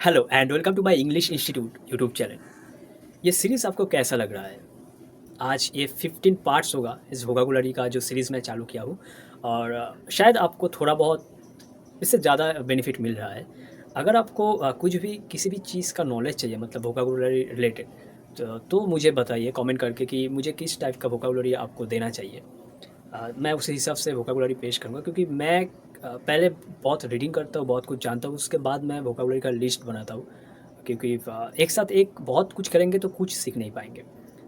Hello and welcome to my English institute YouTube channel. ये series आपको कैसा लग रहा है? आज ये 15 पार्ट्स होगा इस वोकाबुलरी का जो सीरीज़ मैं चालू किया हूँ। और शायद आपको थोड़ा बहुत इससे ज़्यादा बेनिफिट मिल रहा है। अगर आपको कुछ भी किसी भी चीज़ का नॉलेज चाहिए मतलब वोकाबुलरी रिलेटेड, तो मुझे बताइए कमेंट करके कि मुझे किस टाइप का वोकाबुलरी आपको देना चाहिए। मैं उसी हिसाब से वोकाबुलरी पेश करूँगा, क्योंकि मैं पहले बहुत रीडिंग करता हूँ, बहुत कुछ जानता हूँ, उसके बाद मैं वोकाबुलरी का लिस्ट बनाता हूँ। क्योंकि एक साथ एक बहुत कुछ करेंगे तो कुछ सीख नहीं पाएंगे।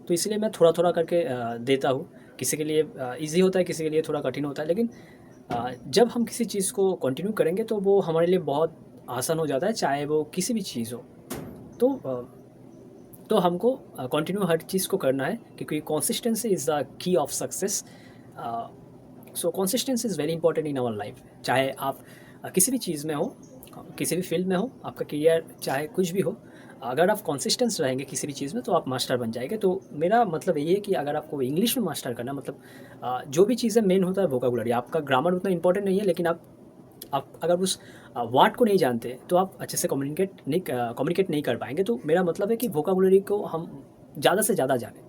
तो इसलिए मैं थोड़ा थोड़ा करके देता हूँ। किसी के लिए ईजी होता है, किसी के लिए थोड़ा कठिन होता है, लेकिन जब हम किसी चीज़ को कंटिन्यू करेंगे तो वो हमारे लिए बहुत आसान हो जाता है, चाहे वो किसी भी चीज़ हो। तो तो हमको कंटिन्यू हर चीज़ को करना है, क्योंकि consistency is the key of success. So consistency is very important in our life. चाहे आप किसी भी चीज़ में हो, किसी भी फील्ड में हो, आपका करियर चाहे कुछ भी हो, अगर आप कंसिस्टेंस रहेंगे किसी भी चीज़ में तो आप मास्टर बन जाएंगे। तो मेरा मतलब यही है कि अगर आपको इंग्लिश में मास्टर करना मतलब जो भी चीज़ें मेन होता है वोकाबुलरी। आपका ग्रामर उतना इंपॉर्टेंट नहीं है, लेकिन आप अगर उस वर्ड को नहीं जानते तो आप अच्छे से कम्युनिकेट नहीं कर पाएंगे। तो मेरा मतलब है कि वोकाबुलरी को हम ज़्यादा से ज़्यादा जानें।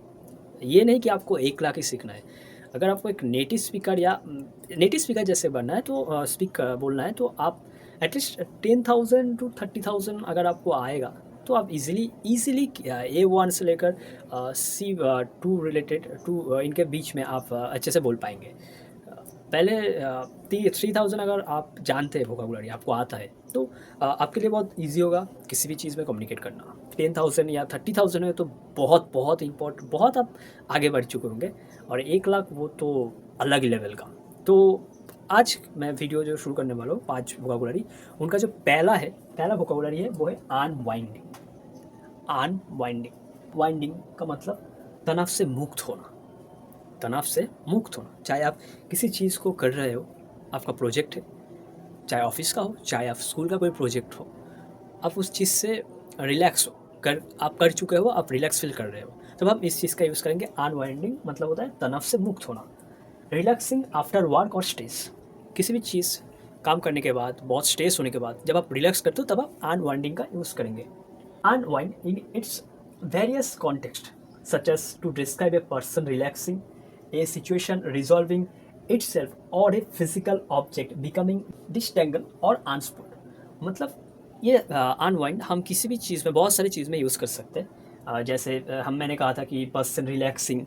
ये नहीं कि आपको 1 लाख ही सीखना है। अगर आपको एक नेटिव स्पीकर या नेटिव स्पीकर जैसे बनना है तो बोलना है, तो आप एटलीस्ट 10,000 टू 30,000 अगर आपको आएगा तो आप इजीली A1 से लेकर C2 रिलेटेड टू इनके बीच में आप अच्छे से बोल पाएंगे। पहले 3,000 अगर आप जानते हैं वोकाबुलरी, आपको आता है, तो आपके लिए बहुत ईजी होगा किसी भी चीज़ में कम्युनिकेट करना। 10,000 या 30,000 है तो बहुत बहुत इम्पोर्टेंट, बहुत आप आगे बढ़ चुके होंगे। और 1 लाख वो तो अलग ही लेवल का। तो आज मैं वीडियो जो शुरू करने वाला हूँ 5 वोकाबुलरी, उनका जो पहला वोकाबुलरी है वो है अनवाइंडिंग। अनवाइंडिंग, वाइंडिंग का मतलब तनाव से मुक्त होना। तनाव से मुक्त होना, चाहे आप किसी चीज़ को कर रहे हो, आपका प्रोजेक्ट है, चाहे ऑफिस का हो, चाहे आप स्कूल का कोई प्रोजेक्ट हो, आप उस चीज़ से रिलैक्स हो कर, आप कर चुके हो, आप रिलैक्स फील कर रहे हो, तब हम इस चीज़ का यूज़ करेंगे। अनवाइंडिंग मतलब होता है तनाव से मुक्त होना। रिलैक्सिंग आफ्टर वर्क और स्ट्रेस, किसी भी चीज़ काम करने के बाद, बहुत स्ट्रेस होने के बाद जब आप रिलैक्स करते हो तब आप अनवाइंडिंग का यूज़ करेंगे। Unwind in its various contexts, such as to describe a person relaxing, a situation resolving itself, or a physical object becoming disentangled or unspooled। मतलब ये अनवाइंड हम किसी भी चीज़ में, बहुत सारी चीज़ में यूज़ कर सकते हैं। जैसे मैंने कहा था कि पर्सन रिलैक्सिंग,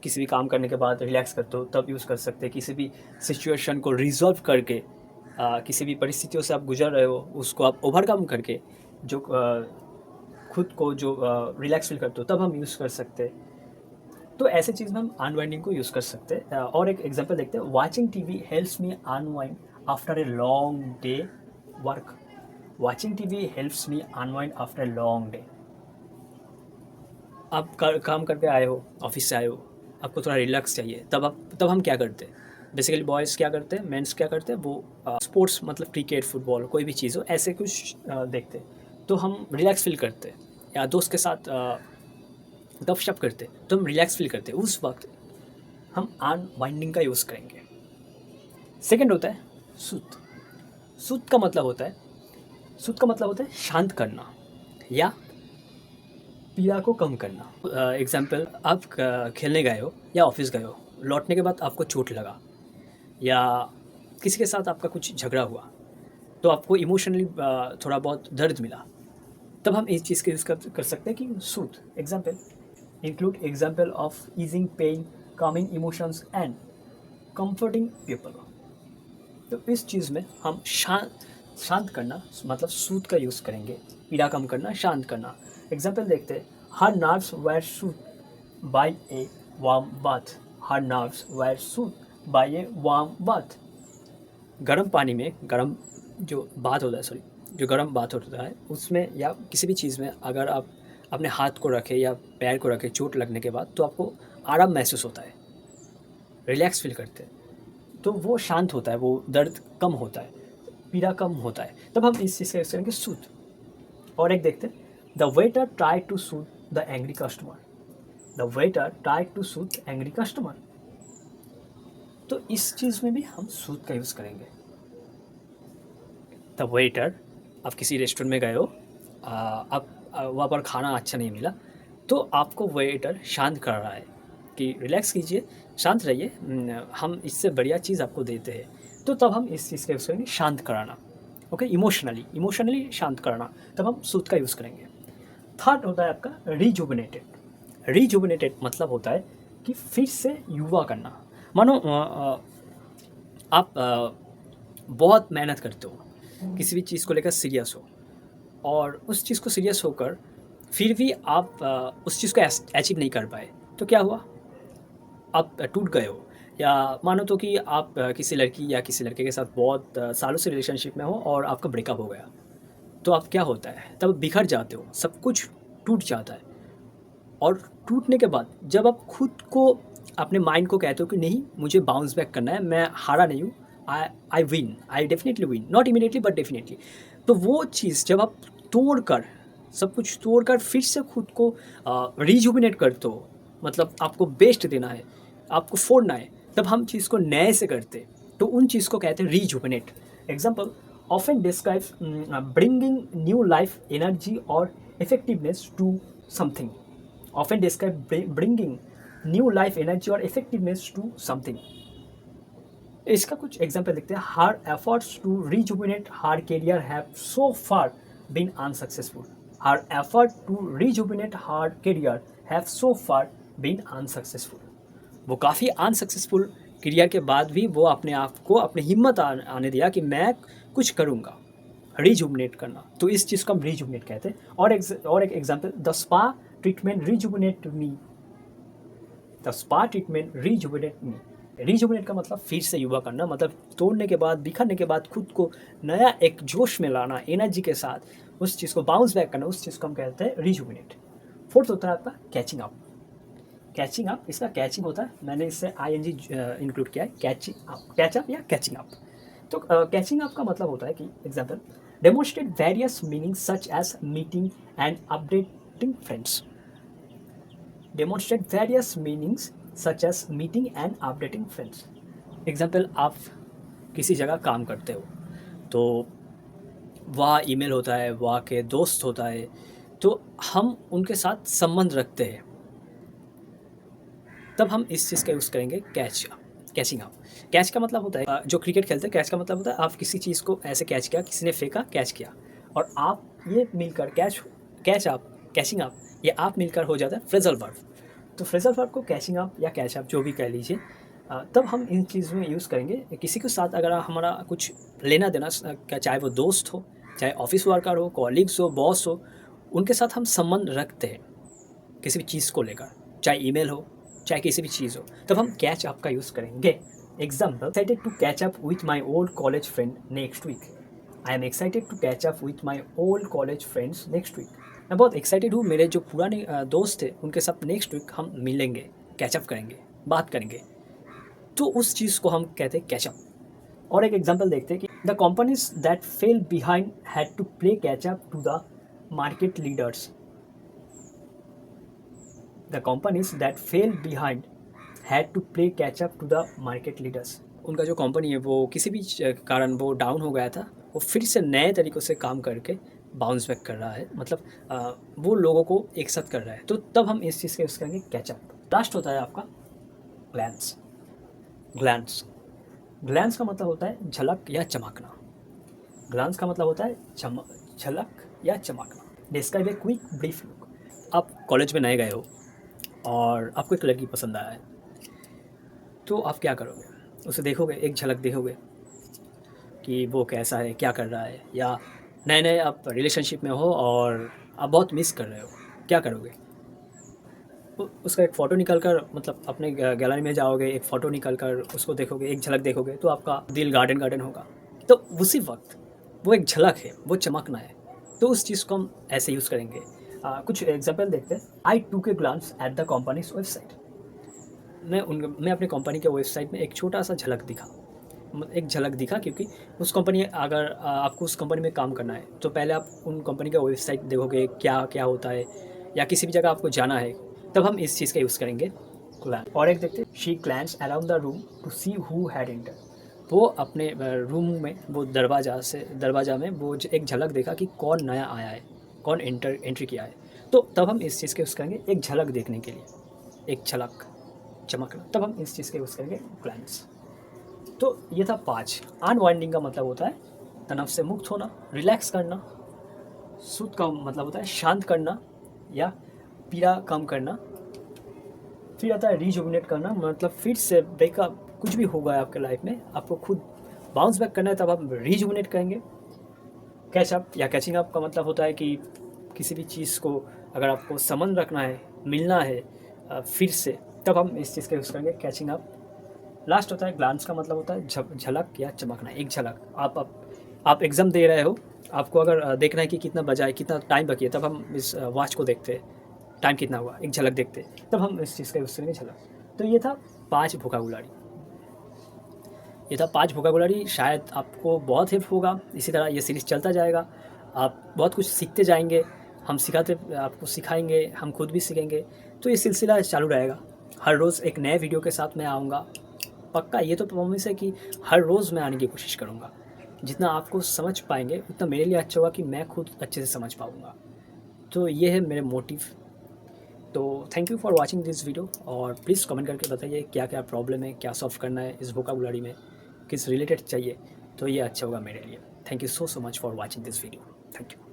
किसी भी काम करने के बाद रिलैक्स करते हो तब यूज़ कर सकते हैं। किसी भी सिचुएशन को रिजॉल्व करके, किसी भी परिस्थितियों से आप गुजर रहे हो उसको आप ओवरकम करके जो खुद को जो रिलैक्स फील करते हो तब हम यूज़ कर सकते हैं। तो ऐसे चीज़ में हम अनवाइंडिंग को यूज़ कर सकते हैं। और एक एग्जांपल देखते हैं, watching TV helps me unwind after a long day work. Watching TV helps me unwind after a long day. आप काम करके आए हो, ऑफिस से आए हो, आपको थोड़ा रिलैक्स चाहिए, तब हम क्या करते हैं? बेसिकली बॉयज़ क्या करते हैं, मेंस क्या करते हैं, वो स्पोर्ट्स मतलब क्रिकेट, फुटबॉल, कोई भी चीज़ हो, ऐसे कुछ देखते हैं तो हम रिलैक्स फील करते हैं। या दोस्त के साथ गपशप करते हैं तो हम रिलैक्स फील करते हैं। उस वक्त हम अनवाइंडिंग का यूज़ करेंगे। सेकंड होता है सूत। सूत का मतलब होता है सूत का मतलब होता है शांत करना या पीड़ा को कम करना। एग्जाम्पल, आप खेलने गए हो या ऑफिस गए हो, लौटने के बाद आपको चोट लगा या किसी के साथ आपका कुछ झगड़ा हुआ, तो आपको इमोशनली थोड़ा बहुत दर्द मिला, तब हम इस चीज़ का यूज़ कर सकते हैं कि soothe. Example include example of easing pain, calming emotions and comforting people. तो इस चीज़ में हम शांत करना मतलब सूद का यूज़ करेंगे। पीड़ा कम करना, शांत करना। एग्जाम्पल देखते हैं, her nerves were soothed by a warm bath. Her nerves were soothed by a warm bath. गर्म पानी में, गर्म जो बात होता है, सॉरी, जो गर्म बात होता है उसमें या किसी भी चीज़ में अगर आप अपने हाथ को रखें या पैर को रखें चोट लगने के बाद, तो आपको आराम महसूस होता है, रिलैक्स फील करते हैं, तो वो शांत होता है, वो दर्द कम होता है, पीड़ा कम होता है, तब हम इस चीज़ का यूज़ करेंगे सूद। और एक देखते हैं, the waiter try to soothe the angry customer. The waiter try to soothe angry customer. तो इस चीज़ में भी हम सूद का यूज़ करेंगे। द वेटर, आप किसी रेस्टोरेंट में गए हो, आप वहाँ पर खाना अच्छा नहीं मिला, तो आपको वेटर शांत कर रहा है कि रिलैक्स कीजिए, शांत रहिए, हम इससे बढ़िया चीज़ आपको देते हैं। तो तब हम इस चीज़ का यूज़ करेंगे शांत कराना, ओके, इमोशनली शांत कराना, तब हम सूद का यूज़ करेंगे। थर्ड होता है आपका रीजुबिनेटेड मतलब होता है कि फिर से युवा करना। मानो आप बहुत मेहनत करते हो, किसी भी चीज़ को लेकर सीरियस हो, और उस चीज़ को सीरियस होकर फिर भी आप उस चीज़ को अचीव नहीं कर पाए, तो क्या हुआ? आप टूट गए हो। या मानो तो कि आप किसी लड़की या किसी लड़के के साथ बहुत सालों से रिलेशनशिप में हो और आपका ब्रेकअप हो गया, तो अब क्या होता है? तब बिखर जाते हो, सब कुछ टूट जाता है। और टूटने के बाद जब आप खुद को, अपने माइंड को कहते हो कि नहीं, मुझे बाउंस बैक करना है, मैं हारा नहीं हूँ, I win, I definitely win, not immediately but definitely. तो वो चीज़ जब आप तोड़ कर, सब कुछ तोड़ कर फिर से खुद को रिजुविनेट करते हो, मतलब आपको बेस्ट देना है, आपको फोड़ना है, तब हम चीज़ को नए से करते, तो उन चीज़ को कहते हैं rejuvenate. Example often describes bringing new life energy or effectiveness to something. Often describe bringing new life energy or effectiveness to something. इसका कुछ एग्जाम्पल देखते हैं। Her efforts to rejuvenate her career have so far been unsuccessful. Her effort to rejuvenate her career have so far been unsuccessful. वो काफ़ी unsuccessful career के बाद भी वो अपने आप को, अपनी हिम्मत आने दिया कि मैं कुछ करूँगा, रिजुबिनेट करना, तो इस चीज़ को हम रिजुबिनेट कहते हैं। और एक example, the spa treatment rejuvenate me. The spa treatment rejuvenate me. Rejuvenate का मतलब फिर से युवा करना, मतलब तोड़ने के बाद, बिखरने के बाद खुद को नया एक जोश में लाना, एनर्जी के साथ उस चीज़ को बाउंस बैक करना, उस चीज़ को हम कहते हैं रिजुबिनेट। फोर्थ होता है आपका कैचिंग अप। कैचिंग अप, इसका कैचिंग होता है, मैंने इससे ING इंक्लूड किया है, कैचअप या कैचिंग अप। तो कैचिंग अप का मतलब होता है कि example, demonstrate various meanings such as meeting and updating friends. Demonstrate various meanings such as meeting and updating friends. Example, आप किसी जगह काम करते हो, तो वहाँ ईमेल होता है, वहाँ के दोस्त होता है, तो हम उनके साथ संबंध रखते हैं, तब हम इस चीज़ का यूज़ करेंगे कैचिंग अप। कैच का मतलब होता है, जो क्रिकेट खेलते हैं, कैच का मतलब होता है आप किसी चीज़ को ऐसे कैच किया, किसी ने फेंका, कैच किया, और आप ये मिलकर कैचिंग अप, ये आप मिलकर हो जाता है फ्रेजल वर्ब। तो फ्रेजल वर्ब को कैचिंग अप या कैच अप जो भी कह लीजिए, तब हम इन चीज़ में यूज़ करेंगे। किसी के साथ अगर हमारा कुछ लेना देना, चाहे वो दोस्त हो, चाहे ऑफिस वर्कर हो, कॉलीग्स हो, बॉस हो, उनके साथ हम संबंध रखते हैं किसी भी चीज़ को लेकर, चाहे ईमेल हो, चाहे किसी भी चीज़ हो, तब हम कैच अप का यूज़ करेंगे। Example, excited to catch up with my old college friend next week. I am excited to catch up with my old college friends next week. मैं बहुत एक्साइटेड हूँ, मेरे जो पुराने दोस्त थे उनके साथ नेक्स्ट वीक हम मिलेंगे, कैचअप करेंगे, बात करेंगे, तो उस चीज़ को हम कहते हैं कैचअप। और एक एग्जाम्पल देखते हैं कि the companies that fell behind had to play catch up to the market leaders. The companies that fail behind had to play catch up to the market leaders. उनका जो कंपनी है वो किसी भी कारण वो डाउन हो गया था, वो फिर से नए तरीक़ों से काम करके बाउंस बैक कर रहा है, मतलब वो लोगों को एक साथ कर रहा है, तो तब हम इस चीज़ का यूज़ करेंगे कैचअप। लास्ट होता है आपका ग्लैंस। ग्लैंस का मतलब होता है झलक या चमकना। ग्लैंस का मतलब होता है झलक या चमकना। Describe a quick brief look. आप कॉलेज में नए गए हो और आपको एक लड़की पसंद आया है, तो आप क्या करोगे? उसे देखोगे, एक झलक देखोगे कि वो कैसा है, क्या कर रहा है, या नए नए आप रिलेशनशिप में हो और आप बहुत मिस कर रहे हो, क्या करोगे? उसका एक फ़ोटो निकाल कर, मतलब अपने गैलरी में जाओगे, एक फ़ोटो निकाल कर उसको देखोगे, एक झलक देखोगे, तो आपका दिल गार्डन होगा। तो उसी वक्त वो एक झलक है, वो चमकना है, तो उस चीज़ को हम ऐसे यूज़ करेंगे। कुछ एग्जाम्पल देखते हैं। I took a glance at the companies website. मैं अपनी कंपनी के वेबसाइट में एक छोटा सा झलक दिखा, क्योंकि उस कंपनी, अगर आपको उस कंपनी में काम करना है, तो पहले आप उन कंपनी का वेबसाइट देखोगे क्या क्या होता है, या किसी भी जगह आपको जाना है, तब हम इस चीज़ का यूज़ करेंगे ग्लैंस। और एक देखते हैं, she glance around the room to see who had entered. वो अपने रूम में, वो दरवाज़ा में वो एक झलक देखा कि कौन नया आया है, कौन एंट्री किया है। तो तब हम इस चीज़ के यूज़ करेंगे एक झलक देखने के लिए, एक झलक चमकना, तब हम इस चीज़ का यूज़ करेंगे ग्लैंस। तो ये था 5। अनवाइंडिंग का मतलब होता है तनाव से मुक्त होना, रिलैक्स करना। सूद का मतलब होता है शांत करना या पीड़ा कम करना। फिर आता है रिजुविनेट करना, मतलब फिर से ब्रेकअप कुछ भी होगा आपके लाइफ में, आपको खुद बाउंस बैक करना है, तब आप रिजुविनेट करेंगे। कैचअप या कैचिंग अप का मतलब होता है कि किसी भी चीज़ को अगर आपको समन रखना है, मिलना है फिर से, तब हम इस चीज़ का यूज़ करेंगे कैचिंग अप। लास्ट होता है ग्लांस का मतलब होता है झलक या चमकना, एक झलक। आप एग्ज़ाम दे रहे हो, आपको अगर देखना है कि कितना बजा है, कितना टाइम बाकी है, तब हम इस वॉच को देखते हैं, टाइम कितना हुआ, एक झलक देखते हैं, तब हम इस चीज़ का यूज़ करेंगे झलक। तो ये था 5 वोकैबुलरी। ये था 5 वोकैबुलरी, शायद आपको बहुत हेल्प होगा। इसी तरह ये सीरीज़ चलता जाएगा, आप बहुत कुछ सीखते जाएंगे, हम आपको सिखाएंगे, हम खुद भी सीखेंगे। तो ये सिलसिला चालू रहेगा। हर रोज़ एक नए वीडियो के साथ मैं आऊँगा, पक्का। ये तो प्रॉमिस है कि हर रोज़ मैं आने की कोशिश करूँगा। जितना आपको समझ पाएंगे उतना मेरे लिए अच्छा होगा कि मैं खुद अच्छे से समझ पाऊँगा। तो ये है मेरे मोटिव। तो thank you for watching this video, और प्लीज़ कमेंट करके बताइए क्या क्या प्रॉब्लम है, क्या सॉल्व करना है इस वोकैबुलरी में, किस रिलेटेड चाहिए, तो ये अच्छा होगा मेरे लिए। Thank you so much for watching this video. Thank you.